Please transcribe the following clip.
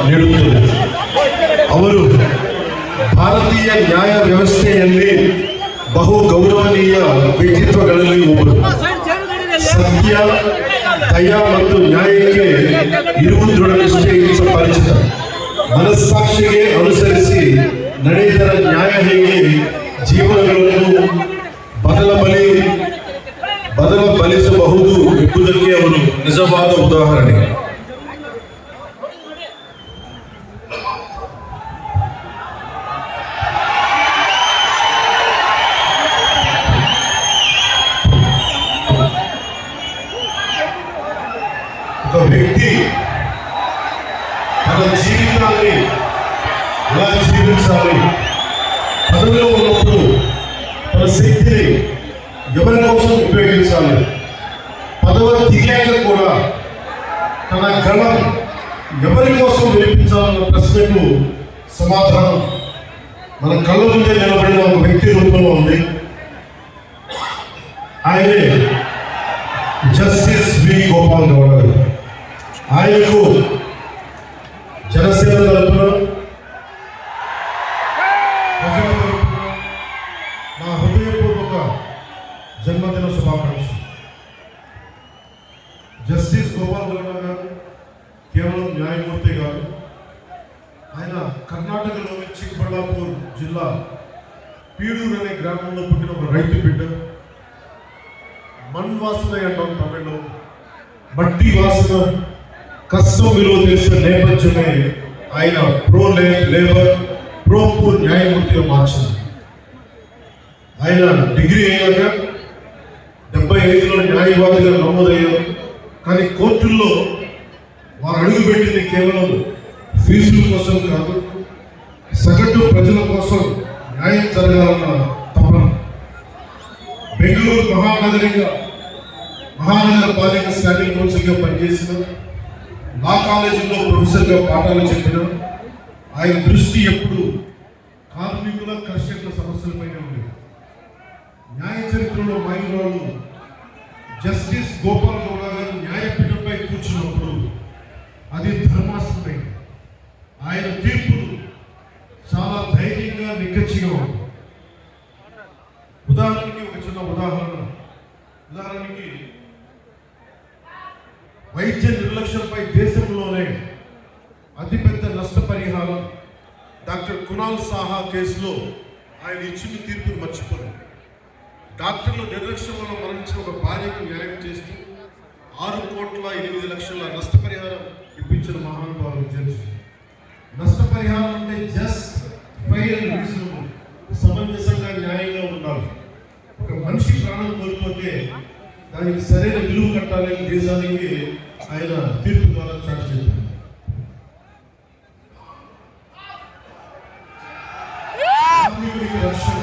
ನೀಡುತ್ತದೆ. ಅವರು ಭಾರತೀಯ ನ್ಯಾಯ ವ್ಯವಸ್ಥೆಯಲ್ಲಿ ಬಹು ಗೌರವನೀಯ ವ್ಯಕ್ತಿತ್ವಗಳಲ್ಲಿ ಒಬ್ಬರು. ಸತ್ಯ, ದಯ ಮತ್ತು ನ್ಯಾಯಕ್ಕೆ ಇರುವುದರ ನಿಷ್ಠೆಯಿಂದ ಪರಿಚಿತ. ಮನಸ್ಸಾಕ್ಷಿಗೆ ಅನುಸರಿಸಿ ನಡೆದರ ನ್ಯಾಯ ಹೇಗೆ ಜೀವನಗಳನ್ನು ಬದಲಿಸಬಹುದು ಎಂಬುದಕ್ಕೆ ಅವರು ನಿಜವಾದ ಉದಾಹರಣೆ. ఒక వ్యక్తి తన జీవితాన్ని ఎలా జీవించాలి, పదవిలో ఉన్నప్పుడు తన శక్తిని ఎవరి కోసం ఉపయోగించాలి, పదవి దిగాక కూడా తన గళం ఎవరి కోసం వినిపించాలన్న ప్రశ్నకు సమాధానం మన కళ్ళ ముందే నిలబడిన ఒక వ్యక్తి రూపంలో ఉంది. ఆయనే జస్టిస్ వి గోపాల్ గౌడ గారు. ఆయనకు జనసేన తరపున నా హృదయపూర్వక జన్మదిన శుభాకాంక్షలు. జస్టిస్ గోపాల్ గౌడ గారు కేవలం న్యాయమూర్తి గారు. ఆయన కర్ణాటకలోని చిక్కబళ్ళాపూర్ జిల్లా పీడూరు అనే గ్రామంలో పుట్టిన ఒక రైతు బిడ్డ. మణ్ వాసన అంటాం తమిళలో, మట్టి వాసన, కష్టం విలువ తెలిసిన నేపథ్యమే ఆయన లేబర్ పూర్ న్యాయమూర్తిగా మార్చింది. ఆయన డిగ్రీ అయ్యాక 75లో న్యాయవాదిగా నమోదయ్యారు. కానీ కోర్టుల్లో వారు అడుగుపెట్టింది కేవలం ఫీజుల కోసం కాదు, సగటు ప్రజల కోసం న్యాయం జరగాలన్న తపన. బెంగళూరు మహానగర పాలిక స్టాండింగ్ కౌన్సిల్గా పనిచేసిన, లా కాలేజీలో ప్రొఫెసర్గా పాఠాలు చెప్పిన ఆయన దృష్టి ఎప్పుడు కార్మికుల కర్షకుల సమస్యలపైన ఉంది. న్యాయ చరిత్రలో మైలురాళ్ళు జస్టిస్ గోపాల్ గౌడ గారు న్యాయపీఠంపై కూర్చున్నప్పుడు అది ధర్మాసనమే. ఆయన తీర్పులు చాలా ధైర్యంగా నిక్కచ్చిగా ఉంది. ఉదాహరణకి ఒక చిన్న ఉదాహరణకి వైద్య నిర్లక్ష్యంపై దేశంలోనే అతిపెద్ద నష్టపరిహారం డాక్టర్ కునాల్ సాహా కేసులో ఆయన ఇచ్చిన తీర్పును మర్చిపోలేదు. డాక్టర్ల నిర్లక్ష్యం వల్ల మరణించిన ఒక భార్యకు న్యాయం చేస్తూ 6,08,00,000 నష్టపరిహారం ఇప్పించిన మహానుభావులు జడ్జి. నష్టపరిహారం అంటే జస్ట్ ఫెయిర్ అండ్ రీజనబుల్, సమంజసంగా న్యాయంగా ఉండాలి. ఒక మనిషి ప్రాణం కోల్పోతే దానికి సరైన విలువ కట్టాలని దేశానికి ఆయన తీర్పు ద్వారా చాటి చెప్పారు. కార్మికుడికి రక్షణ,